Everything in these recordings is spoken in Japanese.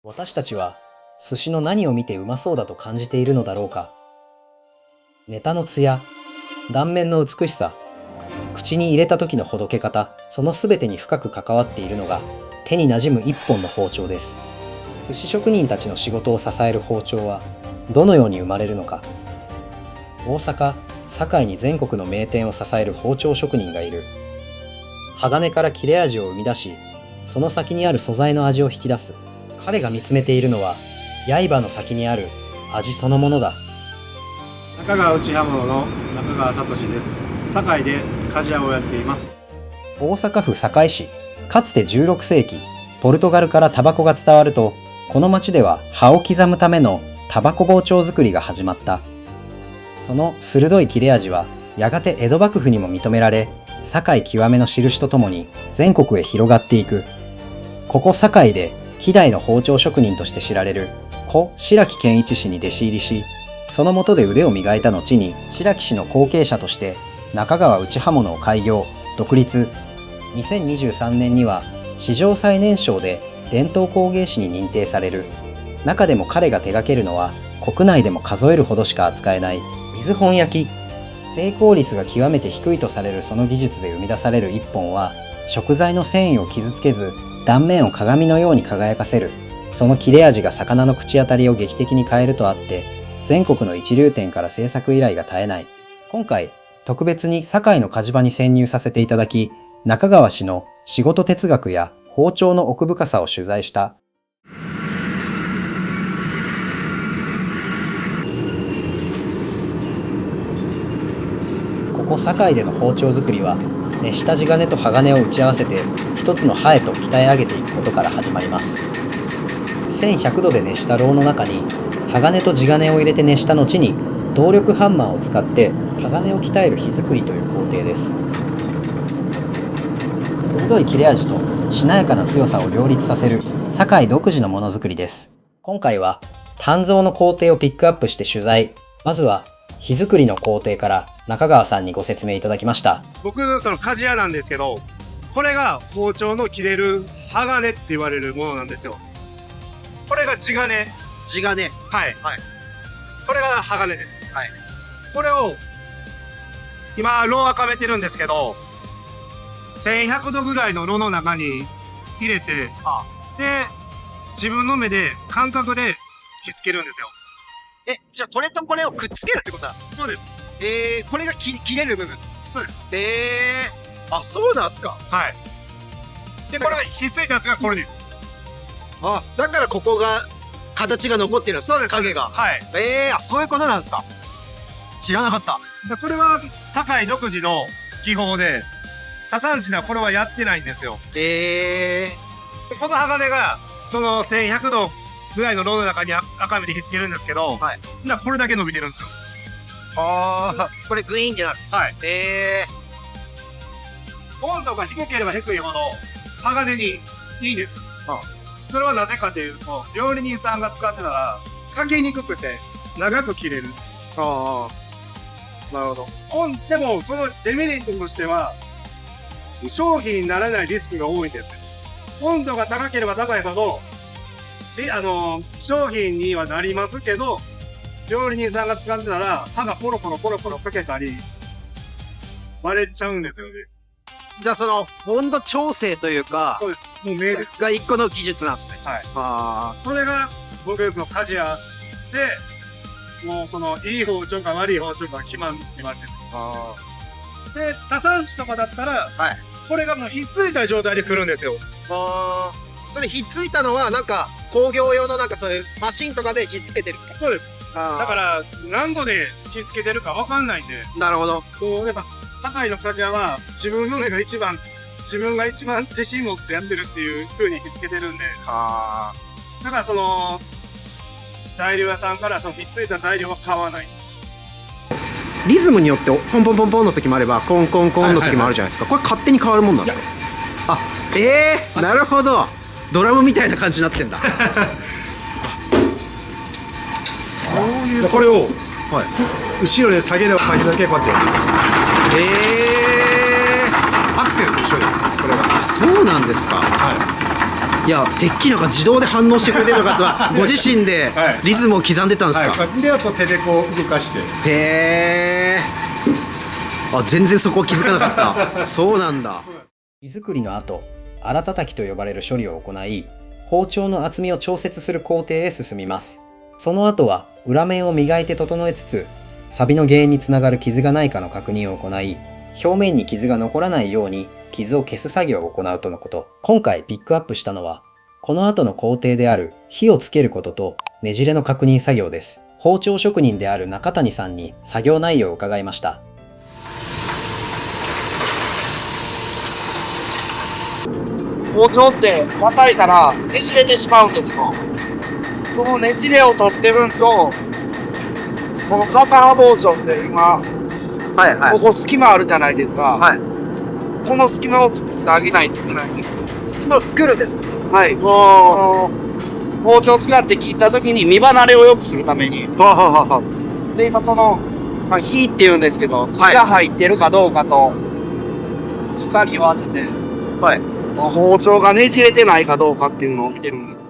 私たちは寿司の何を見てうまそうだと感じているのだろうか。ネタのツヤ、断面の美しさ、口に入れた時のほどけ方、その全てに深く関わっているのが手に馴染む一本の包丁です。寿司職人たちの仕事を支える包丁はどのように生まれるのか。大阪・堺に全国の名店を支える包丁職人がいる。鋼から切れ味を生み出し、その先にある素材の味を引き出す。彼が見つめているのは刃の先にある味そのものだ。中川内刃物の中川聡です。堺で鍛冶屋をやっています。大阪府堺市、かつて16世紀ポルトガルからタバコが伝わると、この町では葉を刻むためのタバコ包丁作りが始まった。その鋭い切れ味はやがて江戸幕府にも認められ、堺極めの印とともに全国へ広がっていく。ここ堺で希代の包丁職人として知られる故白木健一氏に弟子入りし、その下で腕を磨いた後に白木氏の後継者として中川内刃物を開業、独立。2023年には史上最年少で伝統工芸士に認定される。中でも彼が手掛けるのは国内でも数えるほどしか扱えない水本焼き。成功率が極めて低いとされるその技術で生み出される一本は、食材の繊維を傷つけず断面を鏡のように輝かせる。その切れ味が魚の口当たりを劇的に変えるとあって、全国の一流店から制作依頼が絶えない。今回特別に堺の鍛冶場に潜入させていただき、中川氏の仕事哲学や包丁の奥深さを取材した。ここ堺での包丁作りは、熱した地金と鋼を打ち合わせて一つの刃へと鍛え上げていくことから始まります。1100度で熱した炉の中に鋼と地金を入れて熱した後に、動力ハンマーを使って鋼を鍛える火作りという工程です。鋭い切れ味としなやかな強さを両立させる堺独自のものづくりです。今回は鍛造の工程をピックアップして取材。まずは火作りの工程から中川さんにご説明いただきました。僕、その鍛冶屋なんですけど、これが包丁の切れる鋼って言われるものなんですよ。これが地金。地金。はい。はい。これが鋼です。はい。これを、今、炉はかめてるんですけど、1100度ぐらいの炉の中に入れて、で、自分の目で、感覚で火つけるんですよ。じゃあこれとこれをくっつけるってことなんですか？そうです。これが切れる部分。そうです。あ、そうなんすか。はい。で、これが火ついたやつがこれです。あ、だからここが、形が残ってるんですか？そうです。影が。はい。あ、そういうことなんですか。知らなかった。でこれは堺独自の技法で、他産地ではこれはやってないんですよ。でこの鋼がその1100度ぐらいの炉の中に赤目で火つけるんですけど、はい。これだけ伸びてるんですよ。はあ、これグイーンってなる。はい。温度が低ければ低いほど鋼にいいんですよ。それはなぜかというと、料理人さんが使ってたらかけにくくて長く切れる。ああ、なるほど。でもそのデメリットとしては、商品にならないリスクが多いんですよ。温度が高ければ高いほど、商品にはなりますけど、料理人さんが使ってたら、刃がポロポロポロポロかけたり、割れちゃうんですよね。じゃあその、温度調整というか、そうです。もう名です。が一個の技術なんですね。はい。あそれが、僕の鍛冶屋で、もうその、いい包丁か悪い包丁か決まってるんです。で、他産地とかだったら、はい。これがもうひっついた状態で来るんですよ。それひっついたのはなんか工業用のなんかそういうマシンとかでひっつけてるんですか？そうです。だから何度で火つけてるかわかんないんで。なるほど。こうやっぱ堺の鍛冶屋は自分が一番自信持ってやってるっていう風に火つけてるんで。だからその材料屋さんからそのひっついた材料は買わない。リズムによってポンポンポンポンの時もあればコンコンコンの時もあるじゃないですか。これ勝手に変わるもんなんですか？あ、なるほど。ドラムみたいな感じになってんだ。そういう。これを、はい、後ろで下げれば下げるだけこうやって。アクセルと一緒です。これが。そうなんですか。はい。いや鉄器なんか自動で反応してくれてるのかとはご自身でリズムを刻んでたんですか。であと手でこう動かして。へえ。あ、全然そこは気づかなかったそうなんだ。火作りの後、荒叩きと呼ばれる処理を行い、包丁の厚みを調節する工程へ進みます。その後は裏面を磨いて整えつつ、錆の原因につながる傷がないかの確認を行い、表面に傷が残らないように傷を消す作業を行うとのこと。今回ピックアップしたのは、この後の工程である火をつけることとねじれの確認作業です。包丁職人である中谷さんに作業内容を伺いました。包丁って叩いたらねじれてしまうんですよ。そのねじれを取ってるんと、このカッター包丁って今、はいはいここ隙間あるじゃないですか。はい。この隙間を作ってあげないといけないんです。隙間を作るんですか。はい。包丁を使って切った時に身離れを良くするために。で、今その、火って言うんですけど、火が入ってるかどうかと、光を当てて、はい。包丁がねじれてないかどうかっていうのを見てるんです。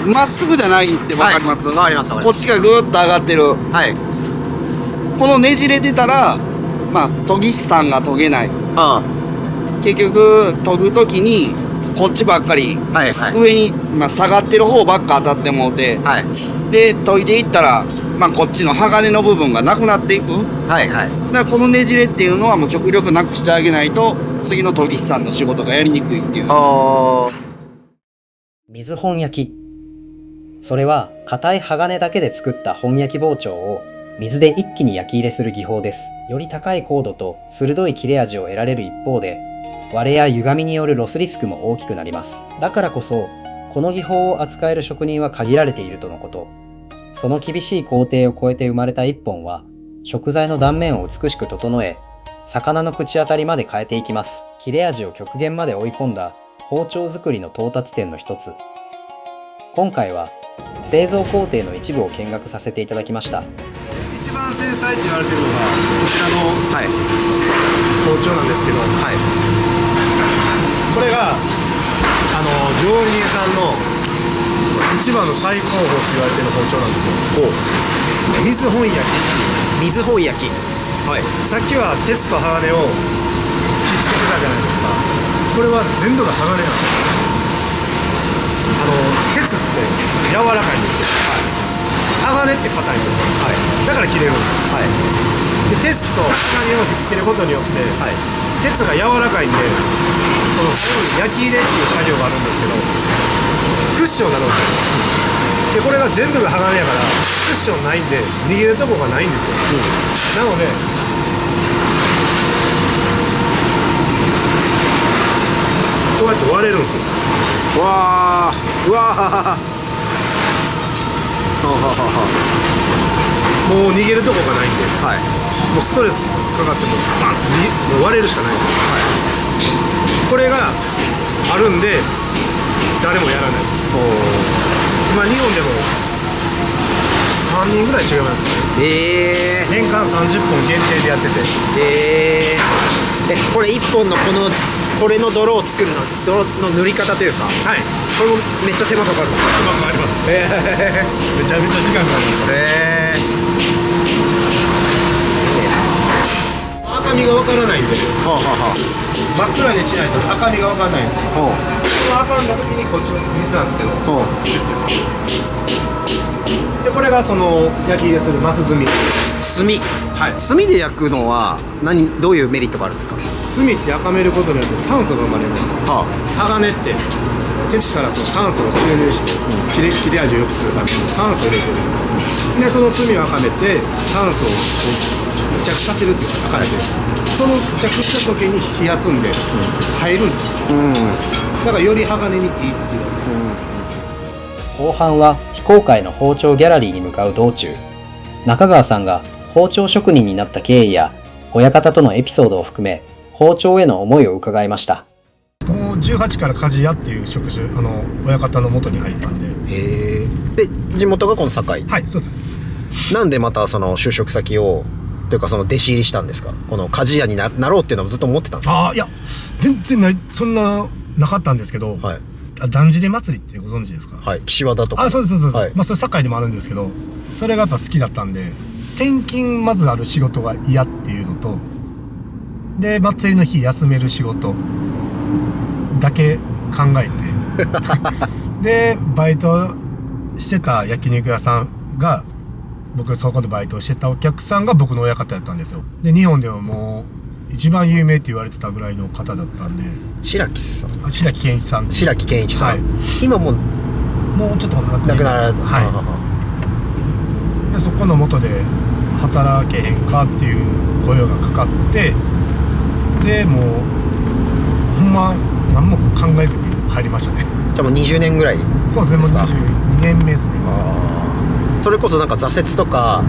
まっすぐじゃないってわかります？わかります。こっちがぐーっと上がってる。はい。このねじれてたら、研ぎ師さんが研げない。あ結局、研ぐときに、こっちばっかり、はいはい。上に、下がってる方ばっか当たってもうて、はい。で、研いでいったら、こっちの鋼の部分がなくなっていく。はいはい。だからこのねじれっていうのはもう極力なくしてあげないと、次の研ぎ師さんの仕事がやりにくいっていう。水本焼き。それは硬い鋼だけで作った本焼き包丁を水で一気に焼き入れする技法です。より高い高度と鋭い切れ味を得られる一方で、割れや歪みによるロスリスクも大きくなります。だからこそ、この技法を扱える職人は限られているとのこと。その厳しい工程を超えて生まれた一本は、食材の断面を美しく整え、魚の口当たりまで変えていきます。切れ味を極限まで追い込んだ包丁作りの到達点の一つ。今回は製造工程の一部を見学させていただきました。一番繊細って言われてるのがこちらの包丁なんですけど、これが料理人さんの一番の最高峰って言われてる包丁なんですよ。水本焼きっていう。水本焼き。はい。さっきは鉄と鋼を火つけてたじゃないですか。これは全部が鋼なんです。鉄って柔らかいんですよ。鋼って硬いんですよ。だから切れるんですよ。で、鉄と鋼を火つけることによって、鉄が柔らかいんで、その最後に焼き入れっていう作業があるんですけど、クッションなので、これが全部が鋼やからクッションないんで逃げるとこがないんですよ。なのでこうやって割れるんですよ。わー、うわー。もう逃げるとこがないんで、もうストレスかかってもバンってもう割れるしかないんですよ。これがあるんで誰もやらない。今日本でも3人ぐらい違いますね。年間30本限定でやってて。これ1本のこれの泥を作るの、泥の塗り方というか、これもめっちゃ手間かかるんですか？手間かかります。めちゃめちゃ時間かかります。赤みがわからないんで、真っ暗にしないと赤みがわからないんですよ。この赤んだ時にこっちの水なんですけど、シュッてつける。でこれがその焼き入れする松炭。炭で焼くのはどういうメリットがあるんですか？炭って赤めることによって炭素が生まれるんですよ。鋼って鉄からその炭素を注入して、切れ味を良くするために炭素を入れてるんですよ。でその炭を赤めて炭素を付着させるっていうか、赤めてその付着した時に冷やすんで入るんですよ。だからより鋼にいいっていう。後半は非公開の包丁ギャラリーに向かう道中、中川さんが包丁職人になった経緯や親方とのエピソードを含め包丁への思いを伺いました。もう18から鍛冶屋っていう職種、親方の元に入ったんで。で地元がこの堺。はい、そうです。なんでまたその就職先をというかその弟子入りしたんですか？この鍛冶屋になろうっていうのもずっと思ってたんですか？いや全然そんななかったんですけど、はいだんじり祭りってご存知ですか？はい、岸和田とか。そうですそうです、はい、それ堺でもあるんですけど、それがやっぱ好きだったんで、転勤まずある仕事が嫌っていうのとで祭りの日休める仕事だけ考えてでバイトしてた焼肉屋さんが、僕そこでバイトしてたお客さんが僕の親方やったんですよ。で日本ではもう一番有名って言われてたぐらいの方だったんで、白木さん、白木健一さん、白木健一さん、はい、今もうちょっと亡くなられて、でそこの元で働けへんかっていう声がかかって、でもうほんま何も考えずに入りましたね。じゃあもう20年ぐらいそうですね、もう22年目ですね。それこそなんか挫折とか、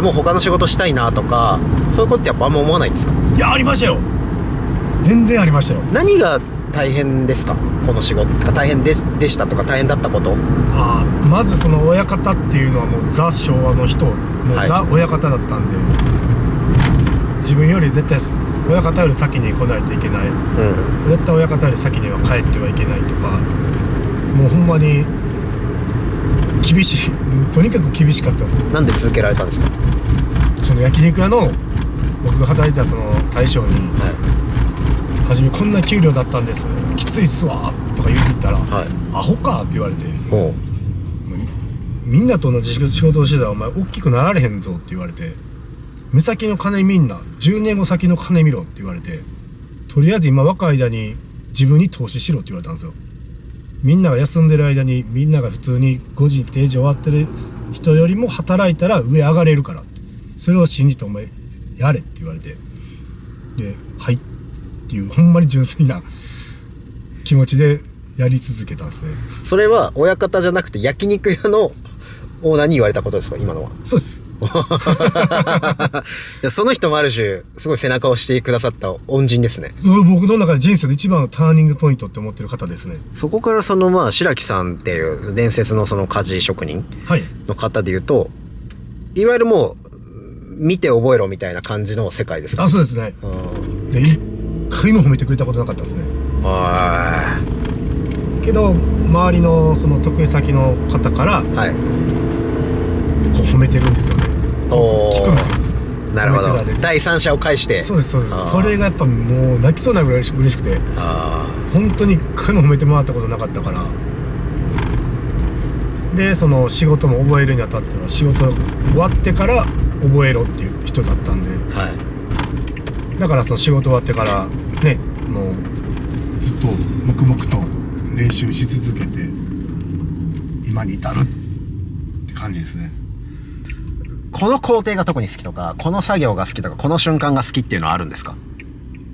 もう他の仕事したいなとか、そういうことってやっぱあんま思わないんですか？いや、ありましたよ。全然ありましたよ。何が大変ですか？この仕事大変でしたとか大変だったこと？まずその親方っていうのはもうザ昭和の人、もうザ親方だったんで、自分より絶対親方より先に来ないといけない、絶対親方より先には帰ってはいけないとか、もうほんまに厳しい、とにかく厳しかったです。なんで続けられたんですか？その焼肉屋の僕が働いてたその大将に、初めこんな給料だったんです、きついっすわとか言ってたら、アホかって言われて、みんなと同じ仕事をしてたらお前大きくなられへんぞって言われて、目先の金みんな10年後先の金見ろって言われて、とりあえず今若い間に自分に投資しろって言われたんですよ。みんなが休んでる間に、みんなが普通に5時定時終わってる人よりも働いたら上上がれるから、それを信じてお前やれって言われて、ではいっていうほんまに純粋な気持ちでやり続けたんですね。それは親方じゃなくて焼肉屋のオーナーに言われたことですか？今のは。そうです。いや、その人もある種すごい背中を押してくださった恩人ですね。僕の中で人生の一番のターニングポイントって思ってる方ですね。そこからその白木さんっていう伝説のその鍛冶職人の方でいうと、いわゆるもう見て覚えろみたいな感じの世界ですか？そうですね。で一回も褒めてくれたことなかったですね。けど周りのその得意先の方から、こう褒めてるんですよね。聞くんですよ。なるほど。第三者を介して。そうですそうです。それがやっぱもう泣きそうなぐらい嬉しくて、本当に一回も褒めてもらったことなかったから。でその仕事も覚えるにあたっては、仕事終わってから覚えろっていう人だったんで、だからその仕事終わってからね、もうずっと黙々と練習し続けて今に至るって感じですね。この工程が特に好きとか、この作業が好きとか、この瞬間が好きっていうのはあるんですか？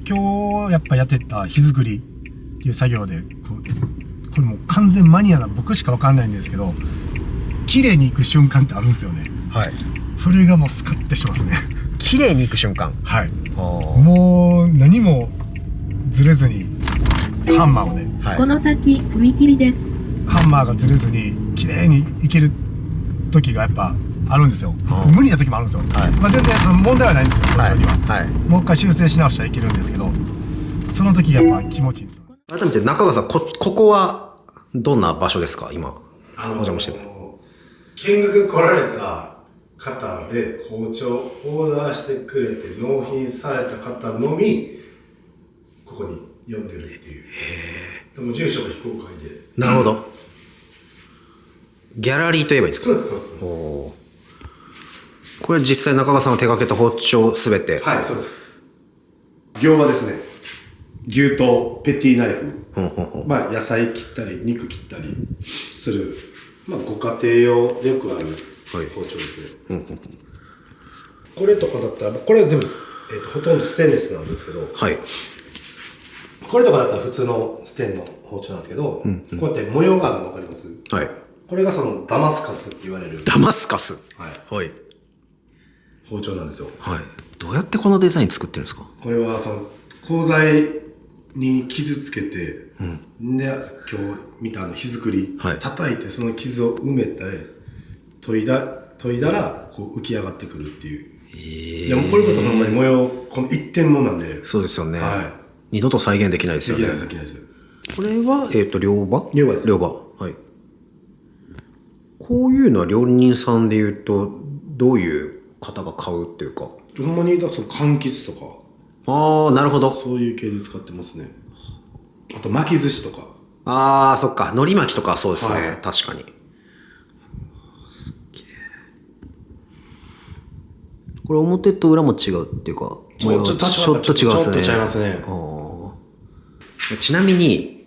今日やっぱやってた火作りっていう作業で、これもう完全マニアな僕しか分かんないんですけど、綺麗にいく瞬間ってあるんですよね。それがもうスカッてしますね。綺麗にいく瞬間。もう何もずれずにハンマーをね、この先踏切です。ハンマーがずれずに綺麗にいける時がやっぱあるんですよ。無理な時もあるんですよ。全然その問題はないんですよ、本当には。もう一回修正し直したらいけるんですけど、その時がやっぱ気持ちいいんですよ。改めて中川さん、ここはどんな場所ですか？今お邪魔してる。見学来られた方で包丁オーダーしてくれて納品された方のみここに呼んでるっていう。でも住所が非公開で。なるほど。ギャラリーといえばいいですか？そうです。これ実際中川さんが手掛けた包丁すべて。はい、そうです。業場ですね。牛刀ペティナイフ、野菜切ったり肉切ったりする、ご家庭用でよくある包丁ですね。これとかだったら、これは全部、ほとんどステンレスなんですけど、これとかだったら普通のステンの包丁なんですけど、こうやって模様があるの分かります？これがそのダマスカスって言われる。ダマスカス。包丁なんですよ。どうやってこのデザイン作ってるんですか？これはその鋼材に傷つけて、で今日見た火作り、叩いてその傷を埋めて研いだ研いだらこう浮き上がってくるっていう。でもこれこそほんまに模様この一点もんなんで。そうですよね。は二度と再現できないですい。よね。できないです、できないです。これは、両刃両刃です。両刃。はい。こういうのは料理人さんで言うと、どういう方が買うっていうか。ほんまに、だからその柑橘とか。ああ、なるほど。そういう系で使ってますね。あと巻き寿司とか。ああ、そっか。海苔巻きとかそうですね。はい確かに。すっげえ。これ表と裏も違うっていうか、ちょっと違うんですね。ちょっと違いますね。ちなみに、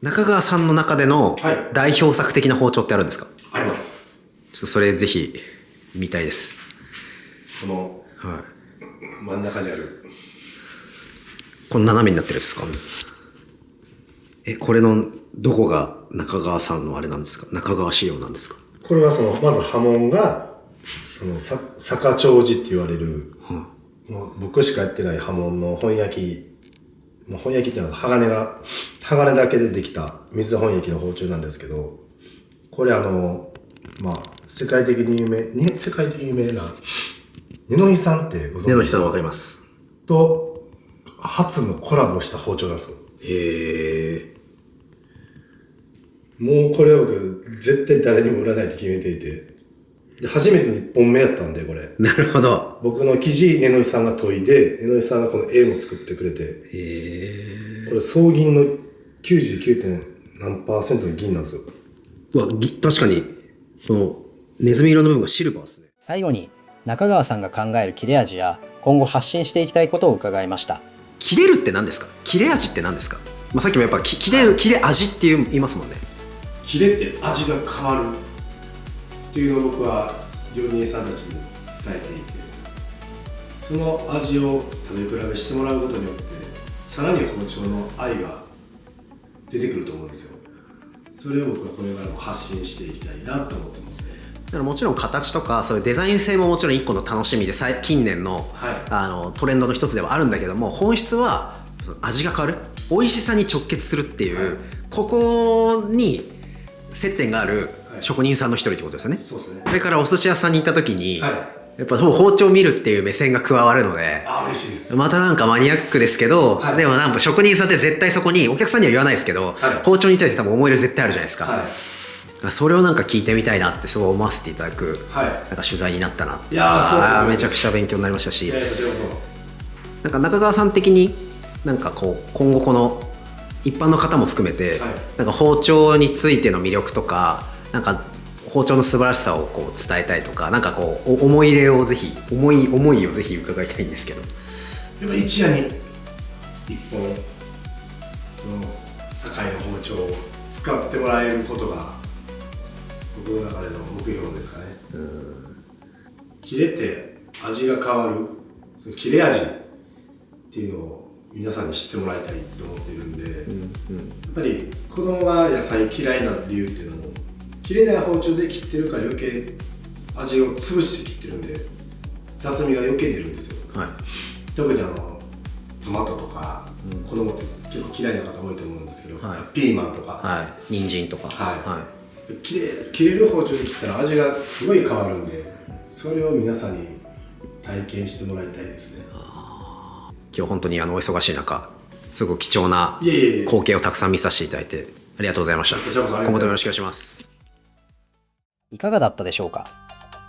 中川さんの中でのはい代表作的な包丁ってあるんですか？あります。ちょっとそれぜひ見たいです。このはい。真ん中にある。この斜めになってるやつですか？これのどこが中川さんのあれなんですか？中川仕様なんですか？これはその、まず刃文が、その、坂丁字って言われる、もう僕しかやってない刃文の本焼き、もう本焼きっていうのは鋼だけでできた水本焼きの包丁なんですけど、これまあ、世界的に有名な、布井さんってご存知ですか？根の下はわかります。と、初のコラボした包丁なんですよ。へえ。もうこれは僕、絶対誰にも売らないって決めていて、で初めての1本目やったんで、これ。なるほど。僕の生地、布井さんが研いで、布井さんがこの絵も作ってくれて、へえ。これ総銀の 99. 何%の銀なんですよ。うわ、確かに、このネズミ色の部分がシルバーですね。最後に中川さんが考える切れ味や今後発信していきたいことを伺いました。切れるって何ですか？切れ味って何ですか？まあ、さっきもやっぱ切れ味って言いますもんね。切れって味が変わるっていうのを僕は料理人さんたちに伝えていて、その味を食べ比べしてもらうことによってさらに包丁の愛が出てくると思うんですよ。それを僕はこれからも発信していきたいなと思ってますね。だからもちろん形とかそういうデザイン性ももちろん一個の楽しみで近年の、はい、トレンドの一つではあるんだけども、本質は味が変わる、美味しさに直結するっていう、ここに接点がある職人さんの一人ってことですよね。そうですね。それからお寿司屋さんに行った時に、はい、やっぱ包丁を見るっていう目線が加わるので、嬉しいです。またなんかマニアックですけど、はい、でもなんか職人さんって絶対そこにお客さんには言わないですけど、はい、包丁に対して多分思い入れ絶対あるじゃないですか。はい、それをなんか聞いてみたいなってすごい思わせていただく、はい、なんか取材になったな。いやめちゃくちゃ勉強になりましたし、いやなんか中川さん的になんかこう今後この一般の方も含めて、はい、なんか包丁についての魅力とか、なんか包丁の素晴らしさをこう伝えたいとか、なんかこう思い入れをぜひ思いをぜひ伺いたいんですけど。やっぱ一夜に一本の堺の包丁を使ってもらえることが僕の中での目標ですかね。切れて味が変わる、その切れ味っていうのを皆さんに知ってもらいたいと思っているんで、やっぱり子供が野菜嫌いな理由っていうのも、切れない包丁で切ってるから余計味を潰して切ってるんで雑味が余計出るんですよ。はい、特にトマトとか、子供って結構嫌いな方多いと思うんですけど、はい、ピーマンとか、はい、人参とか、はいはい、切れる包丁で切ったら味がすごい変わるんで、それを皆さんに体験してもらいたいですね。今日本当にお忙しい中、すごく貴重な光景をたくさん見させていただいてありがとうございました。今後ともよろしくお願いします。いかがだったでしょうか。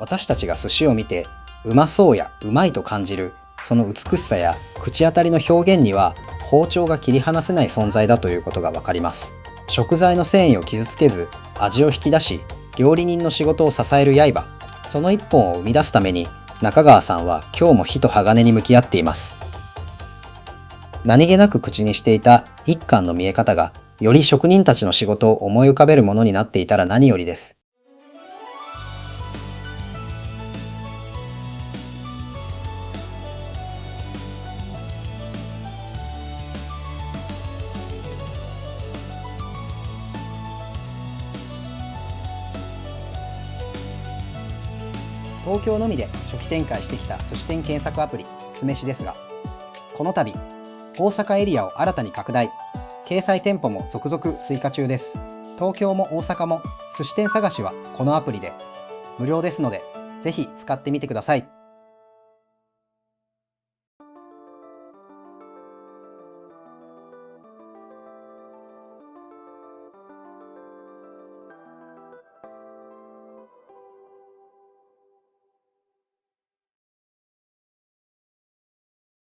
私たちが寿司を見てうまそうやうまいと感じるその美しさや口当たりの表現には包丁が切り離せない存在だということがわかります。食材の繊維を傷つけず味を引き出し、料理人の仕事を支える刃、その一本を生み出すために中川さんは今日も火と鋼に向き合っています。何気なく口にしていた一貫の見え方がより職人たちの仕事を思い浮かべるものになっていたら何よりです。東京のみで初期展開してきた寿司店検索アプリ酢飯ですが、この度大阪エリアを新たに拡大、掲載店舗も続々追加中です。東京も大阪も寿司店探しはこのアプリで無料ですので、ぜひ使ってみてください。